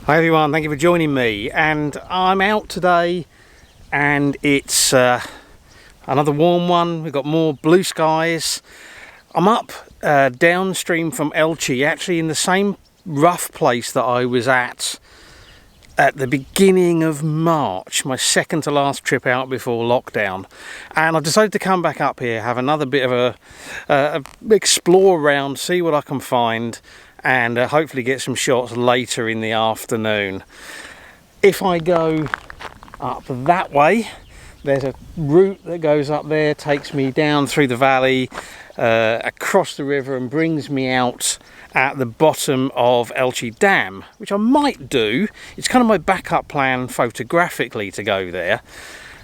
Hi everyone, thank you for joining me. And I'm out today and it's another warm one. We've got more blue skies. I'm up downstream from Elche, actually in the same rough place that I was at the beginning of March, my second to last trip out before lockdown. And I decided to come back up here, have another bit of a explore around, see what I can find, and hopefully get some shots later in the afternoon. If I go up that way, there's a route that goes up there, takes me down through the valley, across the river, and brings me out at the bottom of Elche Dam, which I might do. It's kind of my backup plan photographically to go there.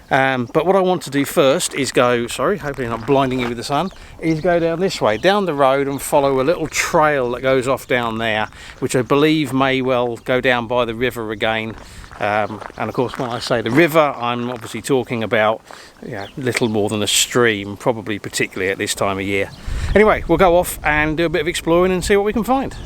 But what I want to do first is go, sorry, hopefully not blinding you with the sun, is go down this way, down the road, and follow a little trail that goes off down there, which I believe may well go down by the river again. And of course, when I say the river, I'm obviously talking about little more than a stream, probably particularly at this time of year. Anyway, we'll go off and do a bit of exploring and see what we can find.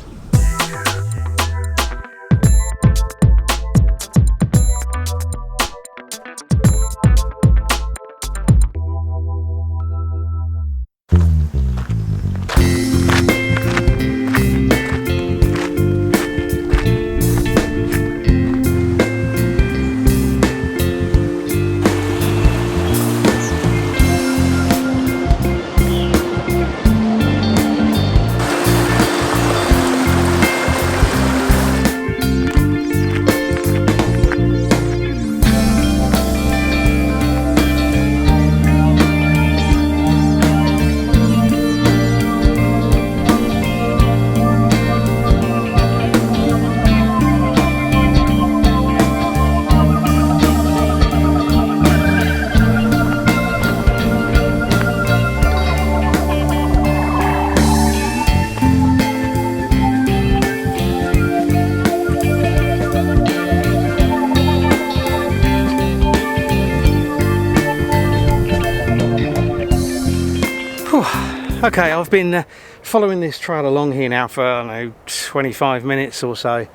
Okay, I've been following this trail along here now for, I don't know, 25 minutes or so.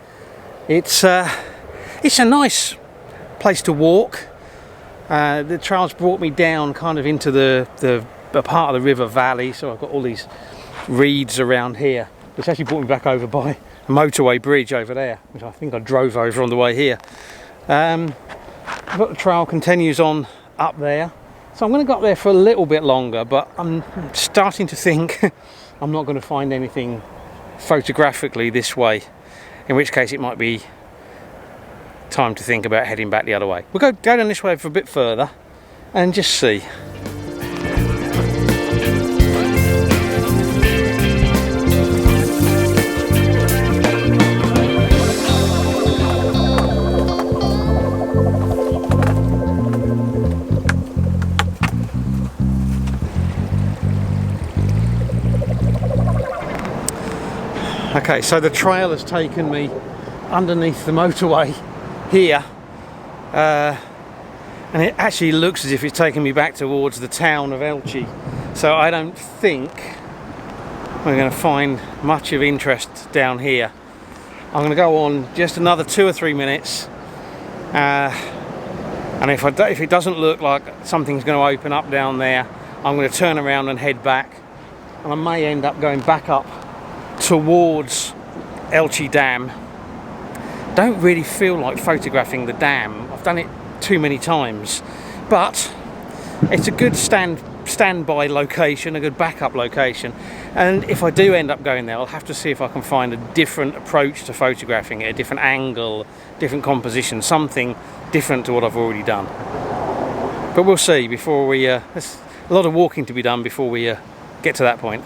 It's a nice place to walk. The trail's brought me down kind of into the part of the river valley, so I've got all these reeds around here, which actually brought me back over by a motorway bridge over there, which I think I drove over on the way here. But the trail continues on up there. So I'm going to go up there for a little bit longer, but I'm starting to think I'm not going to find anything photographically this way, in which case it might be time to think about heading back the other way. We'll go down this way for a bit further and just see. Okay, so the trail has taken me underneath the motorway here, and it actually looks as if it's taking me back towards the town of Elche. So I don't think we're going to find much of interest down here. I'm going to go on just another 2 or 3 minutes, and if it doesn't look like something's going to open up down there, I'm going to turn around and head back, and I may end up going back up towards Elche Dam. Don't really feel like photographing the dam. I've done it too many times, but it's a good standby location, a good backup location. And if I do end up going there, I'll have to see if I can find a different approach to photographing it, a different angle, different composition, something different to what I've already done. But we'll see before we there's a lot of walking to be done before we get to that point.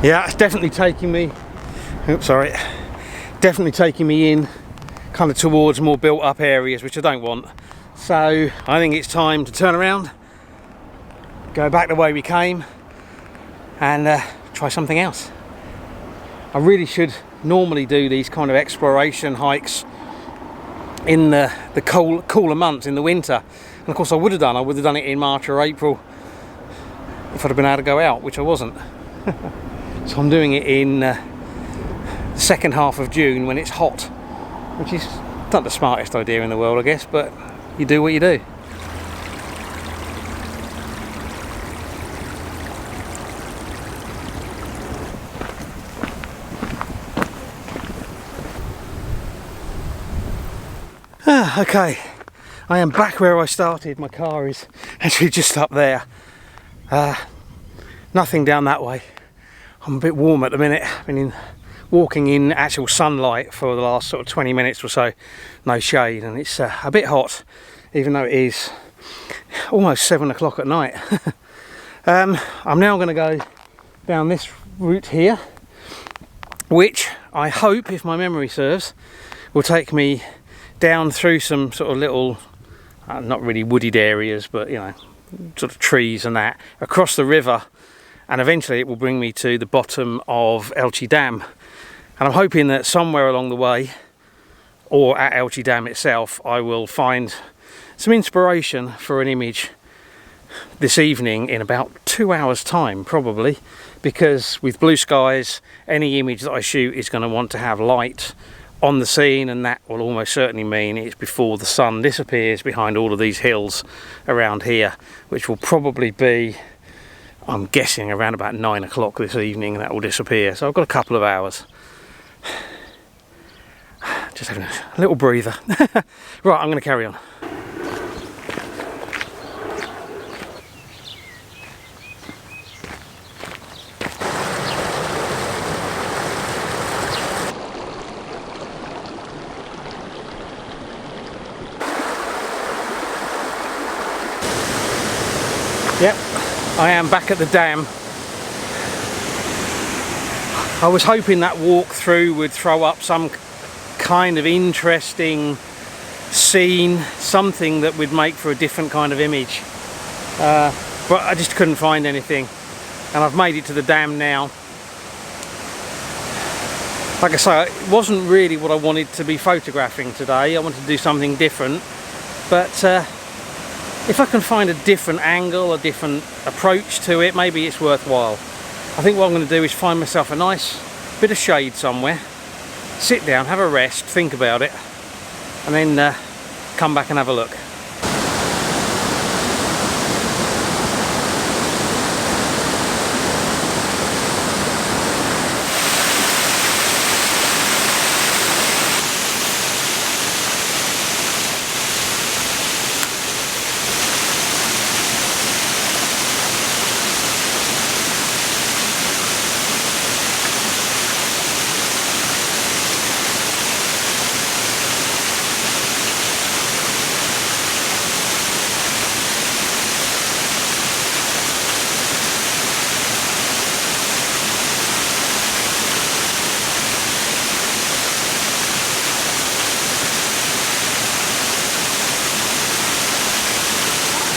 Yeah, it's definitely taking me, definitely taking me in kind of towards more built up areas, which I don't want. So I think it's time to turn around, go back the way we came, and try something else. I really should normally do these kind of exploration hikes in the cooler months in the winter. And of course I would have done it in March or April if I'd have been able to go out, which I wasn't. So I'm doing it in the second half of June when it's hot, which is not the smartest idea in the world, I guess, but you do what you do. Okay, I am back where I started. My car is actually just up there. Nothing down that way. I'm a bit warm at the minute. I've been walking in actual sunlight for the last sort of 20 minutes or so. No shade, and it's a bit hot, even though it is almost 7 o'clock at night. I'm now going to go down this route here, which I hope, if my memory serves, will take me down through some sort of little, not really wooded areas, but you know, sort of trees and that, across the river, and eventually it will bring me to the bottom of Elche Dam. And I'm hoping that somewhere along the way, or at Elche Dam itself, I will find some inspiration for an image this evening in about 2 hours time, probably, because with blue skies, any image that I shoot is going to want to have light on the scene, and that will almost certainly mean it's before the sun disappears behind all of these hills around here, which will probably be, I'm guessing, around about 9 o'clock this evening, and that will disappear. So I've got a couple of hours. Just having a little breather. Right, I'm going to carry on. Yep, I am back at the dam. I was hoping that walk through would throw up some kind of interesting scene, something that would make for a different kind of image. But I just couldn't find anything. And I've made it to the dam now. Like I say, it wasn't really what I wanted to be photographing today. I wanted to do something different. But if I can find a different angle, a different approach to it, maybe it's worthwhile. I think what I'm going to do is find myself a nice bit of shade somewhere, sit down, have a rest, think about it, and then come back and have a look.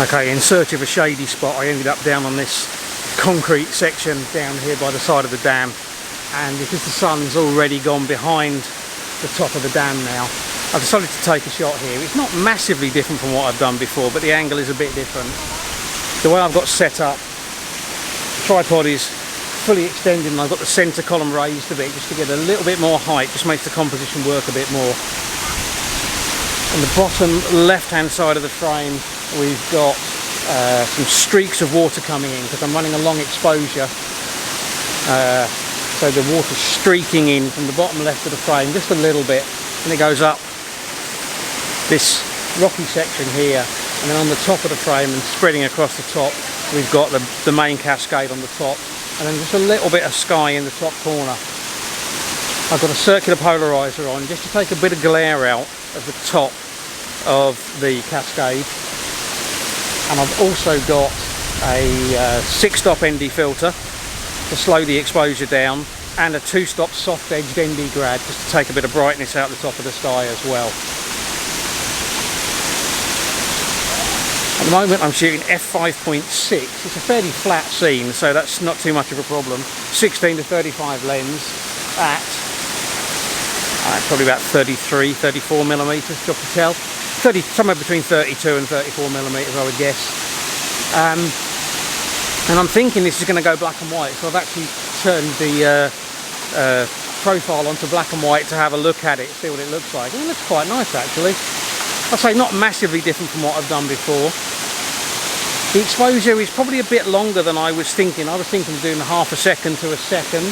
Okay, in search of a shady spot, I ended up down on this concrete section down here by the side of the dam, and because the sun's already gone behind the top of the dam now, I've decided to take a shot here. It's not massively different from what I've done before, but the angle is a bit different. The way I've got set up, the tripod is fully extended and I've got the centre column raised a bit just to get a little bit more height, just makes the composition work a bit more. On the bottom left hand side of the frame we've got some streaks of water coming in because I'm running a long exposure, so the water's streaking in from the bottom left of the frame just a little bit, and it goes up this rocky section here, and then on the top of the frame and spreading across the top we've got the main cascade on the top, and then just a little bit of sky in the top corner. I've got a circular polarizer on just to take a bit of glare out of the top of the cascade, and I've also got a 6-stop ND filter to slow the exposure down, and a 2-stop soft edged ND grad just to take a bit of brightness out the top of the sky as well. At the moment I'm shooting f5.6. It's a fairly flat scene, so that's not too much of a problem. 16 to 35 lens at probably about 33, 34 millimeters, job to tell. somewhere between 32 and 34 millimeters, I would guess. And I'm thinking this is going to go black and white, so I've actually turned the profile onto black and white to have a look at it, see what it looks like. And it looks quite nice actually. I'd say not massively different from what I've done before. The exposure is probably a bit longer than I was thinking. I was thinking of doing half a second to a second,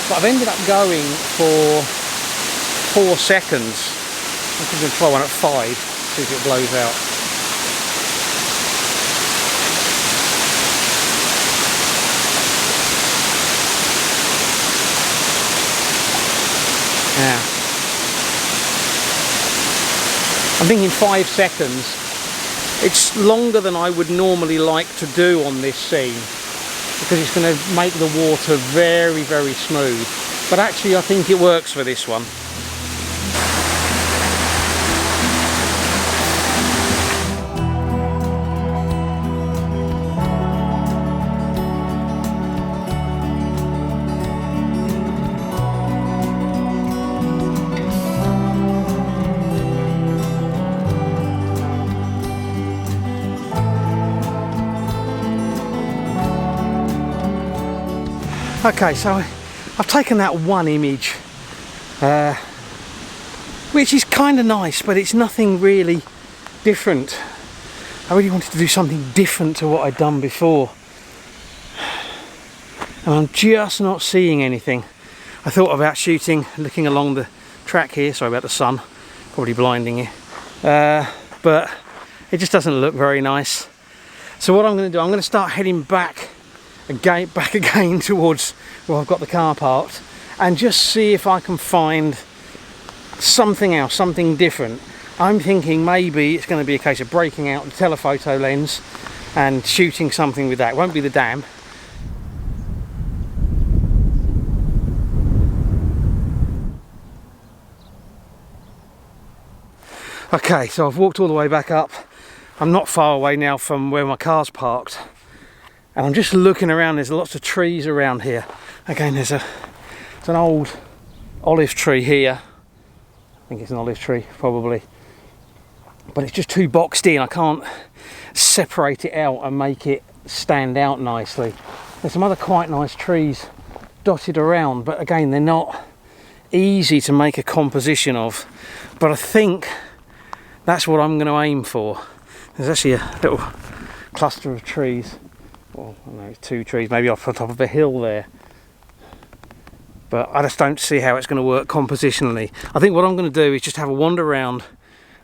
but I've ended up going for 4 seconds. I'm going to try one at 5, see if it blows out. Yeah. I'm thinking 5 seconds. It's longer than I would normally like to do on this scene because it's going to make the water very, very smooth. But actually I think it works for this one. Okay, so I've taken that one image, which is kind of nice, but it's nothing really different. I really wanted to do something different to what I'd done before, and I'm just not seeing anything. I thought about shooting, looking along the track here, sorry about the sun, probably blinding you, but it just doesn't look very nice. So what I'm going to do, I'm going to start heading back again towards where I've got the car parked and just see if I can find something else, something different. I'm thinking maybe it's going to be a case of breaking out the telephoto lens and shooting something with that. It won't be the dam. Okay, so I've walked all the way back up. I'm not far away now from where my car's parked. And I'm just looking around, there's lots of trees around here. Again, there's an old olive tree here. I think it's an olive tree, probably. But it's just too boxed in, I can't separate it out and make it stand out nicely. There's some other quite nice trees dotted around, but again, they're not easy to make a composition of. But I think that's what I'm going to aim for. There's actually a little cluster of trees. Well, I don't know, it's 2 trees, maybe off the top of a hill there. But I just don't see how it's going to work compositionally. I think what I'm going to do is just have a wander around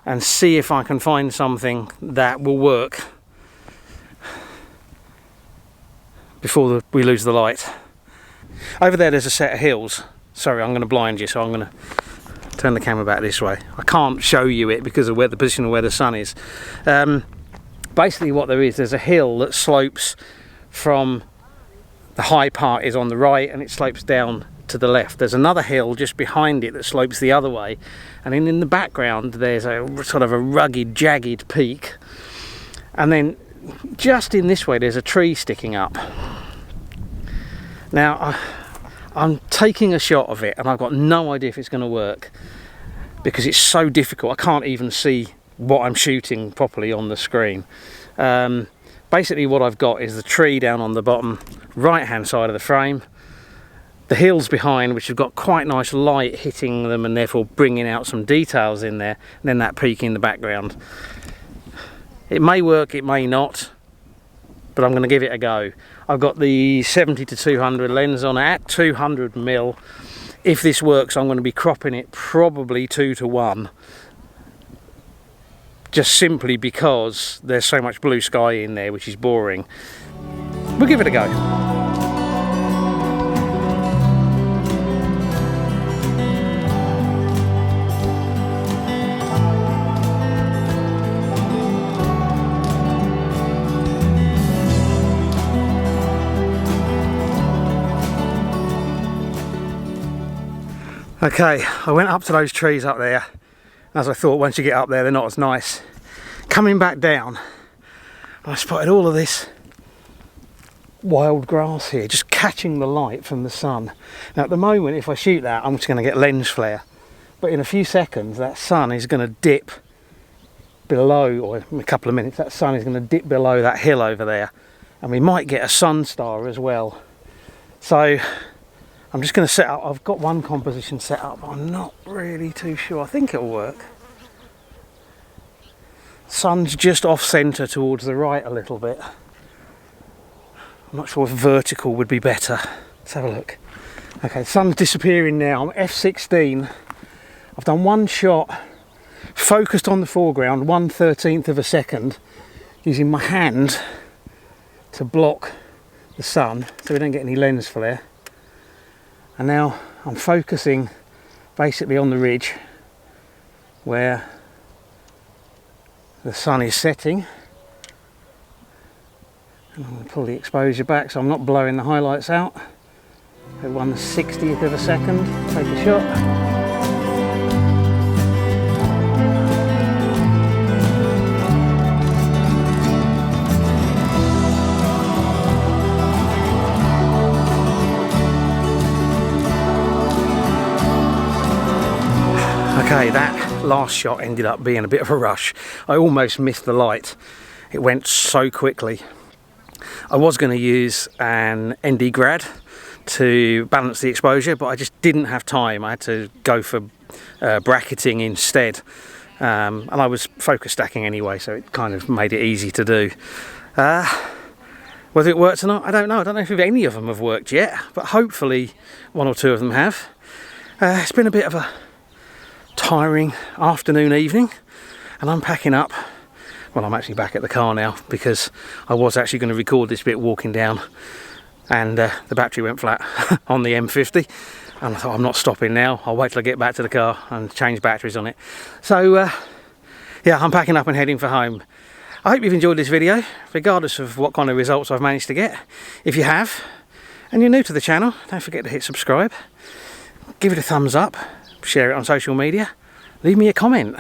and see if I can find something that will work before we lose the light. Over there's a set of hills. Sorry, I'm going to blind you, so I'm going to turn the camera back this way. I can't show you it because of where the position of where the sun is. Basically what there is, there's a hill that slopes from the high part is on the right and it slopes down to the left. There's another hill just behind it that slopes the other way, and then in the background there's a sort of a rugged, jagged peak, and then just in this way there's a tree sticking up. Now I'm taking a shot of it and I've got no idea if it's going to work because it's so difficult. I can't even see what I'm shooting properly on the screen. Basically what I've got is the tree down on the bottom right hand side of the frame, the hills behind which have got quite nice light hitting them and therefore bringing out some details in there, and then that peak in the background. It may work, it may not, but I'm going to give it a go. I've got the 70-200 lens on at 200mm. If this works, I'm going to be cropping it probably 2:1. Just simply because there's so much blue sky in there, which is boring. We'll give it a go. Okay, I went up to those trees up there. As I thought, once you get up there, they're not as nice. Coming back down, I spotted all of this wild grass here, just catching the light from the sun. Now at the moment, if I shoot that, I'm just going to get lens flare. But in a few seconds, that sun is going to dip below, or in a couple of minutes, that sun is going to dip below that hill over there, and we might get a sun star as well. So I'm just going to set up, I've got one composition set up, but I'm not really too sure. I think it'll work. Sun's just off centre towards the right a little bit. I'm not sure if vertical would be better. Let's have a look. Okay, the sun's disappearing now. I'm f16. I've done one shot, focused on the foreground, 1/13 of a second, using my hand to block the sun so we don't get any lens flare. And now I'm focusing basically on the ridge where the sun is setting. And I'm going to pull the exposure back so I'm not blowing the highlights out. At 1/60th of a second, take a shot. Okay, that last shot ended up being a bit of a rush. I almost missed the light. It went so quickly. I was going to use an ND Grad to balance the exposure, but I just didn't have time. I had to go for bracketing instead. And I was focus stacking anyway, so it kind of made it easy to do. Whether it worked or not, I don't know. I don't know if any of them have worked yet, but hopefully one or two of them have. It's been a bit of a tiring afternoon, evening, and I'm packing up. Well, I'm actually back at the car now because I was actually going to record this bit walking down, and the battery went flat on the M50, and I thought, I'm not stopping now. I'll wait till I get back to the car and change batteries on it. So yeah, I'm packing up and heading for home. I hope you've enjoyed this video, regardless of what kind of results I've managed to get. If you have, and you're new to the channel, don't forget to hit subscribe, give it a thumbs up, share it on social media, leave me a comment,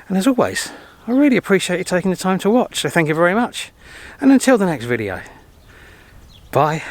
and as always, I really appreciate you taking the time to watch, so thank you very much, and until the next video, bye.